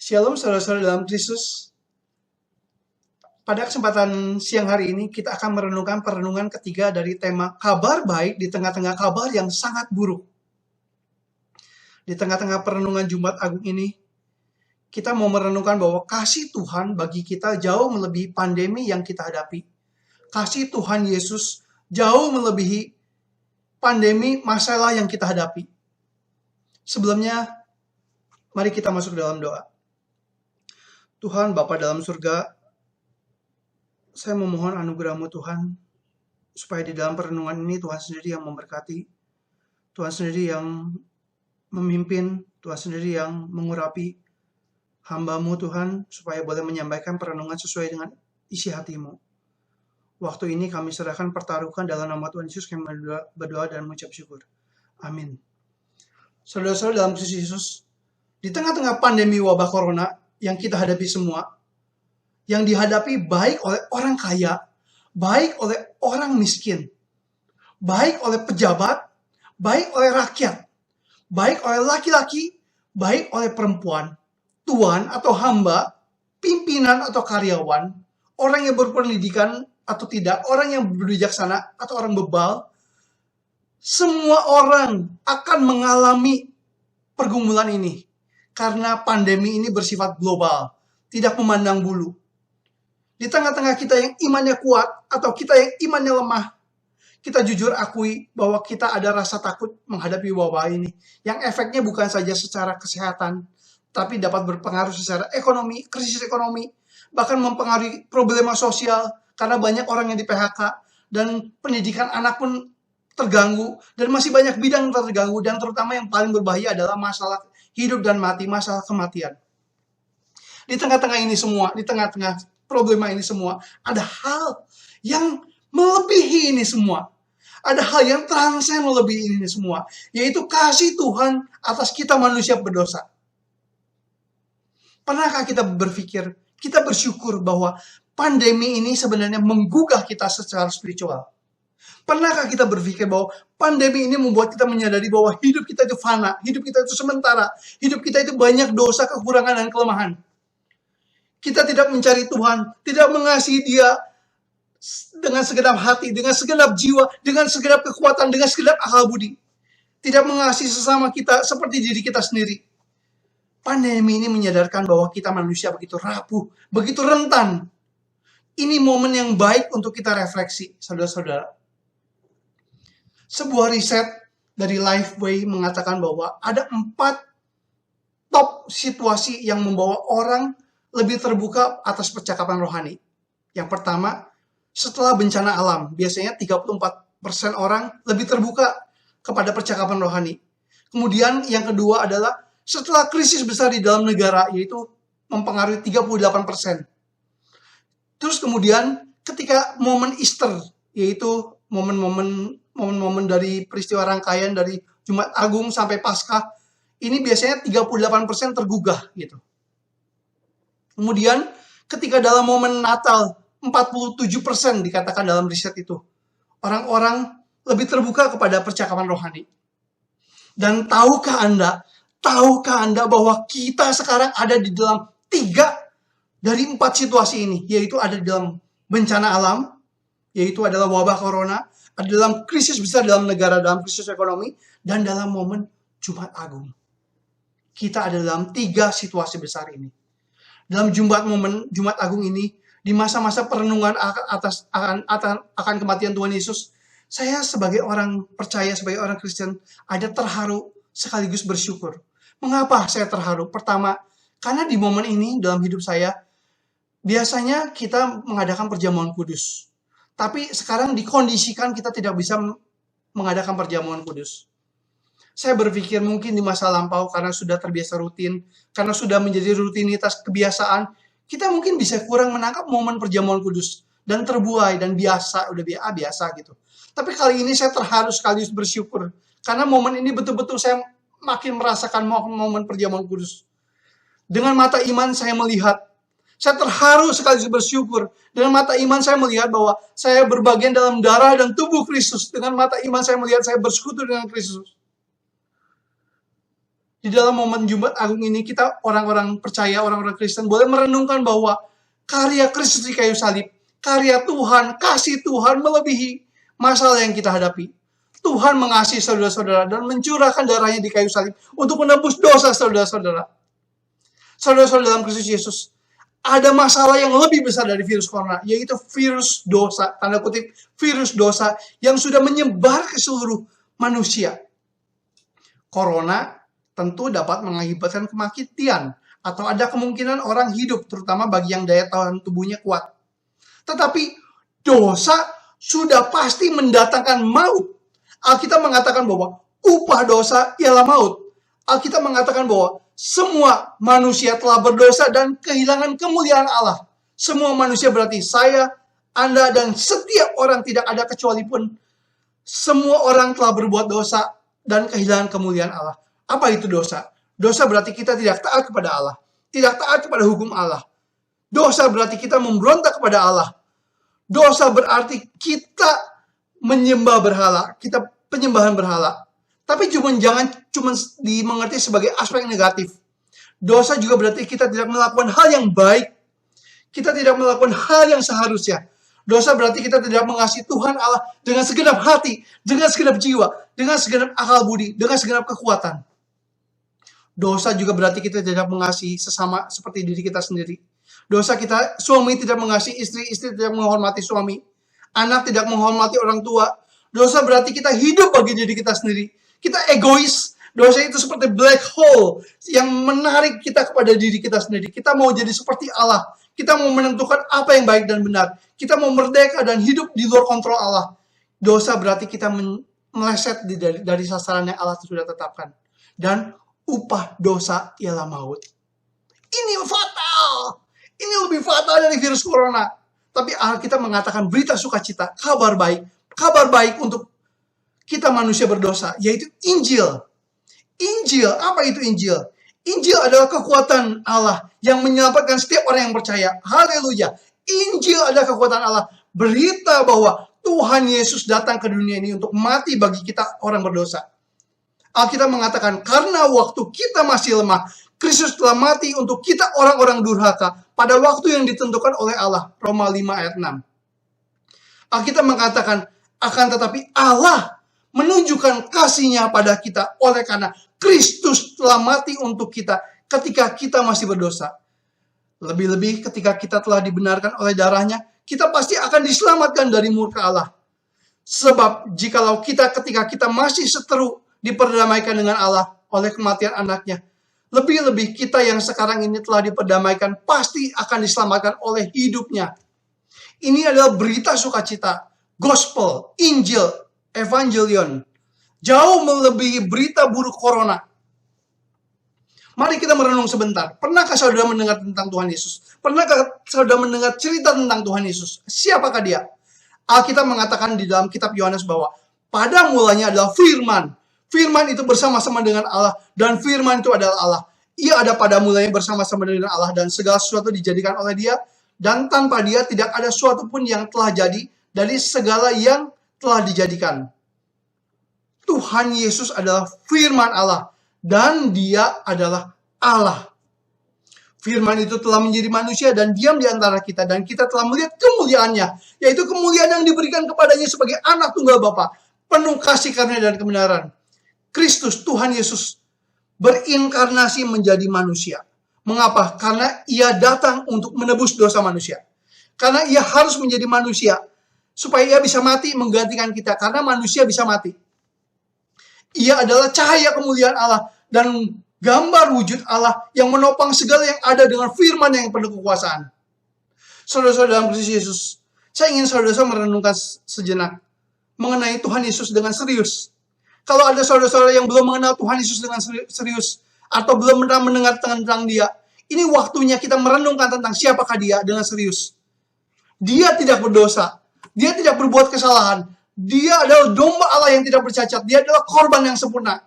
Shalom saudara-saudara dalam Kristus. Pada kesempatan siang hari ini kita akan merenungkan perenungan ketiga dari tema kabar baik di tengah-tengah kabar yang sangat buruk. Di tengah-tengah perenungan Jumat Agung ini, kita mau merenungkan bahwa kasih Tuhan bagi kita jauh melebihi pandemi yang kita hadapi. Kasih Tuhan Yesus jauh melebihi pandemi masalah yang kita hadapi. Sebelumnya, mari kita masuk dalam doa. Tuhan Bapa dalam surga, saya memohon anugerah-Mu Tuhan, supaya di dalam perenungan ini Tuhan sendiri yang memberkati, Tuhan sendiri yang memimpin, Tuhan sendiri yang mengurapi hamba-Mu Tuhan, supaya boleh menyampaikan perenungan sesuai dengan isi hati-Mu. Waktu ini kami serahkan pertaruhkan dalam nama Tuhan Yesus, kami berdoa dan mengucap syukur. Amin. Saudara-saudara dalam Kristus Yesus, di tengah-tengah pandemi wabah corona yang kita hadapi semua, yang dihadapi baik oleh orang kaya, baik oleh orang miskin, baik oleh pejabat, baik oleh rakyat, baik oleh laki-laki, baik oleh perempuan, tuan atau hamba, pimpinan atau karyawan, orang yang berpendidikan atau tidak, orang yang berbijaksana atau orang bebal, semua orang akan mengalami pergumulan ini. Karena pandemi ini bersifat global, tidak memandang bulu. Di tengah-tengah kita yang imannya kuat atau kita yang imannya lemah, kita jujur akui bahwa kita ada rasa takut menghadapi wabah ini, yang efeknya bukan saja secara kesehatan, tapi dapat berpengaruh secara ekonomi, krisis ekonomi, bahkan mempengaruhi problema sosial, karena banyak orang yang di PHK, dan pendidikan anak pun terganggu, dan masih banyak bidang terganggu, dan terutama yang paling berbahaya adalah masalah hidup dan mati, masalah kematian. Di tengah-tengah ini semua, di tengah-tengah problema ini semua, ada hal yang melebihi ini semua. Ada hal yang transend melebihi ini semua, yaitu kasih Tuhan atas kita manusia berdosa. Pernahkah kita berpikir, kita bersyukur bahwa pandemi ini sebenarnya menggugah kita secara spiritual? Pernahkah kita berpikir bahwa pandemi ini membuat kita menyadari bahwa hidup kita itu fana, hidup kita itu sementara, hidup kita itu banyak dosa, kekurangan, dan kelemahan. Kita tidak mencari Tuhan, tidak mengasihi Dia dengan segenap hati, dengan segenap jiwa, dengan segenap kekuatan, dengan segenap akal budi. Tidak mengasihi sesama kita seperti diri kita sendiri. Pandemi ini menyadarkan bahwa kita manusia begitu rapuh, begitu rentan. Ini momen yang baik untuk kita refleksi, saudara-saudara. Sebuah riset dari Lifeway mengatakan bahwa ada 4 top situasi yang membawa orang lebih terbuka atas percakapan rohani. Yang pertama, setelah bencana alam, biasanya 34% orang lebih terbuka kepada percakapan rohani. Kemudian yang kedua adalah setelah krisis besar di dalam negara, yaitu mempengaruhi 38%. Terus kemudian ketika momen Easter, yaitu momen-momen dari peristiwa rangkaian dari Jumat Agung sampai Paskah, ini biasanya 38% tergugah gitu. Kemudian ketika dalam momen Natal, 47% dikatakan dalam riset itu, orang-orang lebih terbuka kepada percakapan rohani. Dan tahukah Anda bahwa kita sekarang ada di dalam 3 dari 4 situasi ini, yaitu ada di dalam bencana alam, yaitu adalah wabah corona, ada dalam krisis besar dalam negara, dalam krisis ekonomi, dan dalam momen Jumat Agung. Kita ada dalam 3 situasi besar ini. Dalam Jumat Agung ini, di masa-masa perenungan akan kematian Tuhan Yesus, saya sebagai orang percaya, sebagai orang Kristen, ada terharu sekaligus bersyukur. Mengapa saya terharu? Pertama, karena di momen ini dalam hidup saya, biasanya kita mengadakan perjamuan kudus. Tapi sekarang dikondisikan kita tidak bisa mengadakan perjamuan kudus. Saya berpikir mungkin di masa lampau karena sudah terbiasa rutin, karena sudah menjadi rutinitas kebiasaan, kita mungkin bisa kurang menangkap momen perjamuan kudus dan terbuai dan biasa, udah biasa gitu. Tapi kali ini saya terharu sekaligus bersyukur karena momen ini betul-betul saya makin merasakan momen perjamuan kudus. Dengan mata iman saya melihat, saya terharu sekaligus bersyukur. Dengan mata iman saya melihat bahwa saya berbagian dalam darah dan tubuh Kristus. Dengan mata iman saya melihat saya bersekutu dengan Kristus. di dalam momen Jumat Agung ini kita orang-orang percaya, orang-orang Kristen boleh merenungkan bahwa karya Kristus di kayu salib, karya Tuhan, kasih Tuhan melebihi masalah yang kita hadapi. Tuhan mengasihi saudara-saudara dan mencurahkan darahnya di kayu salib untuk menebus dosa saudara-saudara. Saudara-saudara dalam Kristus Yesus, ada masalah yang lebih besar dari virus corona, yaitu virus dosa, tanda kutip virus dosa yang sudah menyebar ke seluruh manusia. Corona tentu dapat mengakibatkan kematian, atau ada kemungkinan orang hidup, terutama bagi yang daya tahan tubuhnya kuat. Tetapi dosa sudah pasti mendatangkan maut. Alkitab mengatakan bahwa upah dosa ialah maut. Alkitab mengatakan bahwa semua manusia telah berdosa dan kehilangan kemuliaan Allah. Semua manusia berarti saya, Anda, dan setiap orang, tidak ada kecuali pun. Semua orang telah berbuat dosa dan kehilangan kemuliaan Allah. Apa itu dosa? Dosa berarti kita tidak taat kepada Allah, tidak taat kepada hukum Allah. Dosa berarti kita memberontak kepada Allah. Dosa berarti kita menyembah berhala, kita penyembahan berhala. Tapi jangan cuma dimengerti sebagai aspek negatif. Dosa juga berarti kita tidak melakukan hal yang baik. Kita tidak melakukan hal yang seharusnya. Dosa berarti kita tidak mengasihi Tuhan Allah dengan segenap hati, dengan segenap jiwa, dengan segenap akal budi, dengan segenap kekuatan. Dosa juga berarti kita tidak mengasihi sesama seperti diri kita sendiri. Dosa kita, suami tidak mengasihi istri, istri tidak menghormati suami, anak tidak menghormati orang tua. Dosa berarti kita hidup bagi diri kita sendiri. Kita egois. Dosa itu seperti black hole yang menarik kita kepada diri kita sendiri. Kita mau jadi seperti Allah. Kita mau menentukan apa yang baik dan benar. Kita mau merdeka dan hidup di luar kontrol Allah. Dosa berarti kita meleset dari sasaran yang Allah sudah tetapkan. Dan upah dosa ialah maut. Ini fatal. Ini lebih fatal dari virus corona. Tapi kita mengatakan berita sukacita, kabar baik. Kabar baik untuk kita manusia berdosa, yaitu Injil. Injil, apa itu Injil? Injil adalah kekuatan Allah yang menyelamatkan setiap orang yang percaya. Haleluya. Injil adalah kekuatan Allah. Berita bahwa Tuhan Yesus datang ke dunia ini untuk mati bagi kita orang berdosa. Alkitab mengatakan, karena waktu kita masih lemah, Kristus telah mati untuk kita orang-orang durhaka pada waktu yang ditentukan oleh Allah. Roma 5 ayat 6. Alkitab mengatakan, akan tetapi Allah menunjukkan kasih-Nya pada kita oleh karena Kristus telah mati untuk kita ketika kita masih berdosa. Lebih-lebih ketika kita telah dibenarkan oleh darah-Nya, kita pasti akan diselamatkan dari murka Allah. Sebab jikalau ketika kita masih seteru diperdamaikan dengan Allah oleh kematian anaknya, lebih-lebih kita yang sekarang ini telah diperdamaikan pasti akan diselamatkan oleh hidupnya. Ini adalah berita sukacita, gospel, Injil, evangelion. Jauh melebihi berita buruk corona. Mari kita merenung sebentar. Pernahkah saudara mendengar tentang Tuhan Yesus? Pernahkah saudara mendengar cerita tentang Tuhan Yesus? Siapakah dia? Alkitab mengatakan di dalam kitab Yohanes bahwa pada mulanya adalah firman. Firman itu bersama-sama dengan Allah, dan firman itu adalah Allah. Ia ada pada mulanya bersama-sama dengan Allah, dan segala sesuatu dijadikan oleh Dia, dan tanpa Dia tidak ada sesuatu pun yang telah jadi dari segala yang telah dijadikan. Tuhan Yesus adalah firman Allah, dan Dia adalah Allah. Firman itu telah menjadi manusia dan diam di antara kita, dan kita telah melihat kemuliaannya, yaitu kemuliaan yang diberikan kepadanya sebagai anak tunggal Bapa, penuh kasih karunia dan kebenaran. Kristus, Tuhan Yesus, berinkarnasi menjadi manusia. Mengapa? Karena Ia datang untuk menebus dosa manusia. Karena Ia harus menjadi manusia, supaya Ia bisa mati menggantikan kita, karena manusia bisa mati. Ia adalah cahaya kemuliaan Allah, dan gambar wujud Allah yang menopang segala yang ada dengan firman yang penuh kekuasaan. Saudara-saudara dalam Kristus Yesus, saya ingin saudara-saudara merenungkan sejenak mengenai Tuhan Yesus dengan serius. Kalau ada saudara-saudara yang belum mengenal Tuhan Yesus dengan serius, atau belum pernah mendengar tentang Dia, ini waktunya kita merenungkan tentang siapakah Dia dengan serius. Dia tidak berdosa, Dia tidak berbuat kesalahan, Dia adalah domba Allah yang tidak bercacat, Dia adalah korban yang sempurna.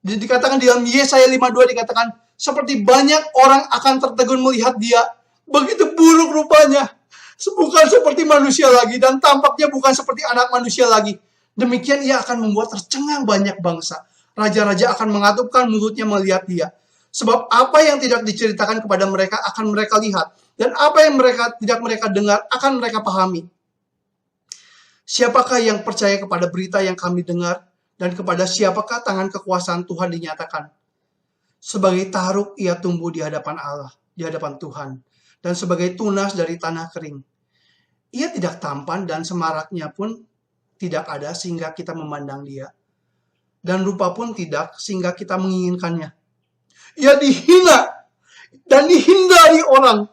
Jadi dikatakan di dalam Yesaya 52 dikatakan, seperti banyak orang akan tertegun melihat Dia, begitu buruk rupanya, bukan seperti manusia lagi, dan tampaknya bukan seperti anak manusia lagi. Demikian Ia akan membuat tercengang banyak bangsa. Raja-raja akan mengatupkan mulutnya melihat dia. Sebab apa yang tidak diceritakan kepada mereka akan mereka lihat. Dan apa yang tidak mereka dengar akan mereka pahami. Siapakah yang percaya kepada berita yang kami dengar? Dan kepada siapakah tangan kekuasaan Tuhan dinyatakan? Sebagai taruk ia tumbuh di hadapan Allah, di hadapan Tuhan. Dan sebagai tunas dari tanah kering. Ia tidak tampan dan semaraknya pun tidak ada sehingga kita memandang dia. Dan rupa pun tidak sehingga kita menginginkannya. Ia dihina dan dihindari orang.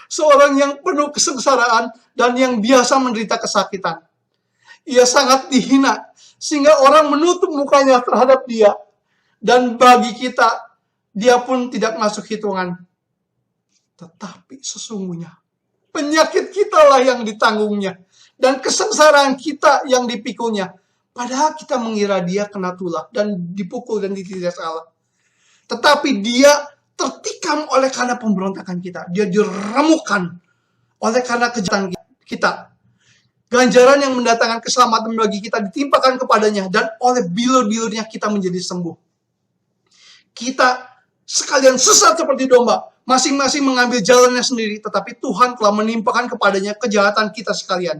Seorang yang penuh kesengsaraan dan yang biasa menderita kesakitan. Ia sangat dihina sehingga orang menutup mukanya terhadap dia. Dan bagi kita, dia pun tidak masuk hitungan. Tetapi sesungguhnya, penyakit kita lah yang ditanggungnya. Dan kesengsaraan kita yang dipikulnya. Padahal kita mengira dia kena tulah dan dipukul dan ditindas Allah. Tetapi dia tertikam oleh karena pemberontakan kita. Dia diremukkan oleh karena kejahatan kita. Ganjaran yang mendatangkan keselamatan bagi kita ditimpakan kepadanya. Dan oleh bilur-bilurnya kita menjadi sembuh. Kita sekalian sesat seperti domba. Masing-masing mengambil jalannya sendiri. Tetapi Tuhan telah menimpakan kepadanya kejahatan kita sekalian.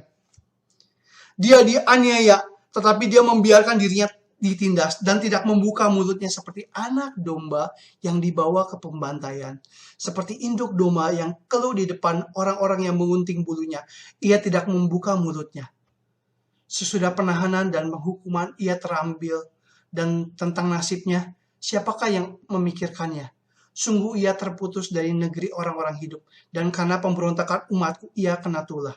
Dia dianiaya. Tetapi dia membiarkan dirinya ditindas dan tidak membuka mulutnya seperti anak domba yang dibawa ke pembantaian. Seperti induk domba yang keluh di depan orang-orang yang mengunting bulunya. Ia tidak membuka mulutnya. Sesudah penahanan dan penghukuman ia terambil. Dan tentang nasibnya, siapakah yang memikirkannya? Sungguh ia terputus dari negeri orang-orang hidup. Dan karena pemberontakan umatku, ia kena tulah.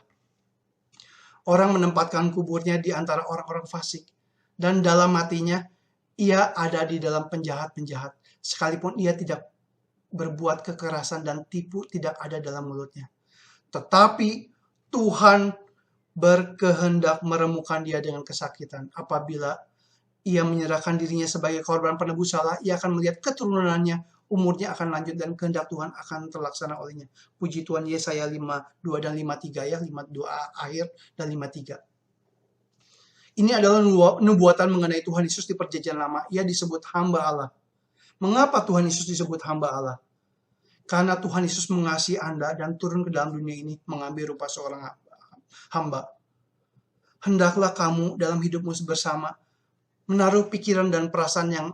Orang menempatkan kuburnya di antara orang-orang fasik. Dan dalam matinya, ia ada di dalam penjahat-penjahat. Sekalipun ia tidak berbuat kekerasan dan tipu tidak ada dalam mulutnya. Tetapi Tuhan berkehendak meremukkan dia dengan kesakitan. Apabila ia menyerahkan dirinya sebagai korban penebus salah, ia akan melihat keturunannya, umurnya akan lanjut dan kehendak Tuhan akan terlaksana olehnya. Puji Tuhan. Yesaya 52 dan 53 ya, 52 akhir dan 53. Ini adalah nubuatan mengenai Tuhan Yesus di perjanjian lama. Ia disebut hamba Allah. Mengapa Tuhan Yesus disebut hamba Allah? Karena Tuhan Yesus mengasihi Anda dan turun ke dalam dunia ini mengambil rupa seorang hamba. Hendaklah kamu dalam hidupmu bersama menaruh pikiran dan perasaan yang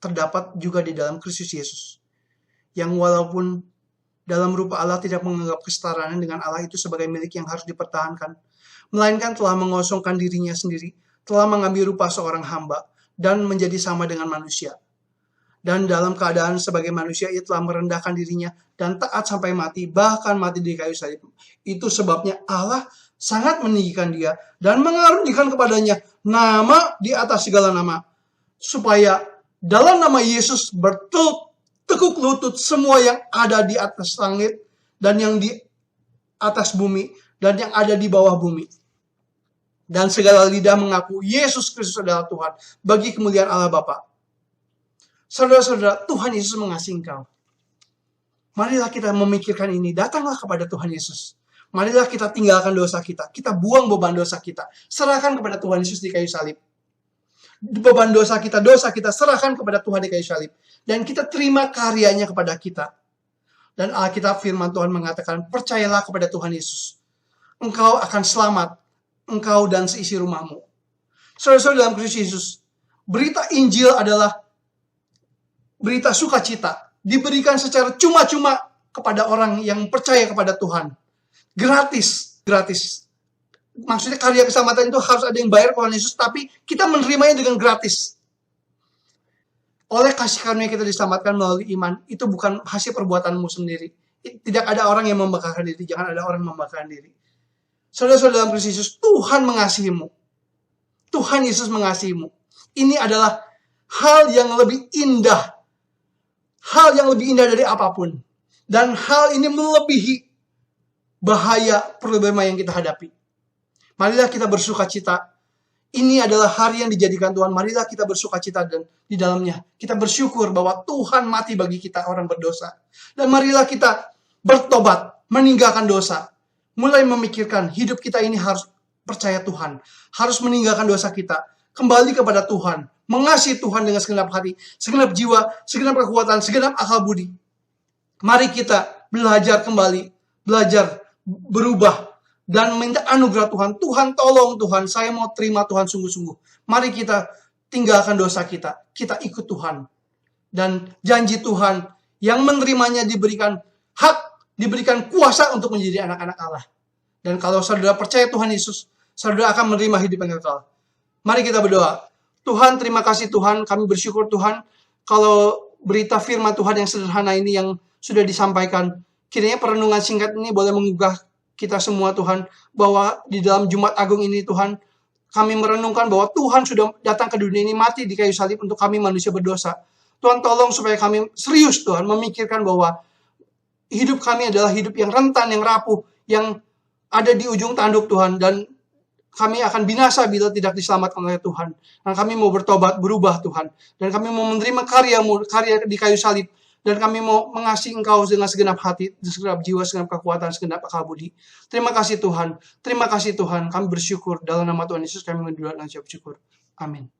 terdapat juga di dalam Kristus Yesus. Yang walaupun dalam rupa Allah tidak menganggap kesetaraan dengan Allah itu sebagai milik yang harus dipertahankan. Melainkan telah mengosongkan dirinya sendiri, telah mengambil rupa seorang hamba, dan menjadi sama dengan manusia. Dan dalam keadaan sebagai manusia, ia telah merendahkan dirinya, dan taat sampai mati, bahkan mati di kayu salib. Itu sebabnya Allah sangat meninggikan dia, dan mengaruniakan kepadanya nama di atas segala nama, supaya dalam nama Yesus bertekuk lutut semua yang ada di atas langit, dan yang di atas bumi, dan yang ada di bawah bumi. Dan segala lidah mengaku Yesus Kristus adalah Tuhan bagi kemuliaan Allah Bapa. Saudara-saudara, Tuhan Yesus mengasihi engkau. Marilah kita memikirkan ini. Datanglah kepada Tuhan Yesus. Marilah kita tinggalkan dosa kita. Kita buang beban dosa kita. Serahkan kepada Tuhan Yesus di kayu salib. Beban dosa kita serahkan kepada Tuhan di kayu salib. Dan kita terima karyanya kepada kita. Dan Alkitab firman Tuhan mengatakan, percayalah kepada Tuhan Yesus. Engkau akan selamat, engkau dan seisi rumahmu. Saudara-saudara dalam Kristus Yesus, berita Injil adalah berita sukacita. Diberikan secara cuma-cuma kepada orang yang percaya kepada Tuhan. Gratis. Maksudnya karya keselamatan itu harus ada yang bayar Tuhan Yesus, tapi kita menerimanya dengan gratis. Oleh kasih karunia kita diselamatkan melalui iman. Itu bukan hasil perbuatanmu sendiri. Tidak ada orang yang membanggakan diri. Jangan ada orang yang membanggakan diri. Saudara-saudara dalam Kristus Yesus, Tuhan mengasihimu. Tuhan Yesus mengasihimu. Ini adalah hal yang lebih indah. Hal yang lebih indah dari apapun. Dan hal ini melebihi bahaya problema yang kita hadapi. Marilah kita bersukacita. Ini adalah hari yang dijadikan Tuhan. Marilah kita bersukacita dan di dalamnya. Kita bersyukur bahwa Tuhan mati bagi kita orang berdosa. Dan marilah kita bertobat, meninggalkan dosa. Mulai memikirkan hidup kita ini harus percaya Tuhan. Harus meninggalkan dosa kita. kembali kepada Tuhan, mengasihi Tuhan dengan segenap hati, segenap jiwa, segenap kekuatan, segenap akal budi. Mari kita belajar kembali, belajar berubah, dan minta anugerah Tuhan. Tuhan tolong Tuhan, saya mau terima Tuhan sungguh-sungguh. Mari kita tinggalkan dosa kita ikut Tuhan. Dan janji Tuhan yang menerimanya diberikan hak, diberikan kuasa untuk menjadi anak-anak Allah. Dan kalau saudara percaya Tuhan Yesus, saudara akan menerima hidup yang kekal. Mari kita berdoa. Tuhan, terima kasih Tuhan, kami bersyukur Tuhan, kalau berita firman Tuhan yang sederhana ini yang sudah disampaikan, kiranya perenungan singkat ini boleh menggugah kita semua Tuhan, bahwa di dalam Jumat Agung ini Tuhan, kami merenungkan bahwa Tuhan sudah datang ke dunia ini, mati di kayu salib untuk kami manusia berdosa. Tuhan tolong supaya kami serius Tuhan, memikirkan bahwa hidup kami adalah hidup yang rentan, yang rapuh, yang ada di ujung tanduk Tuhan, dan kami akan binasa bila tidak diselamatkan oleh Tuhan. Dan kami mau bertobat, berubah Tuhan, dan kami mau menerima karya-Mu, karya di kayu salib, dan kami mau mengasihi Engkau dengan segenap hati, segenap jiwa, segenap kekuatan, segenap akal budi. Terima kasih Tuhan. Terima kasih Tuhan. Kami bersyukur. Dalam nama Tuhan Yesus kami mendoakan dan bersyukur. Amin.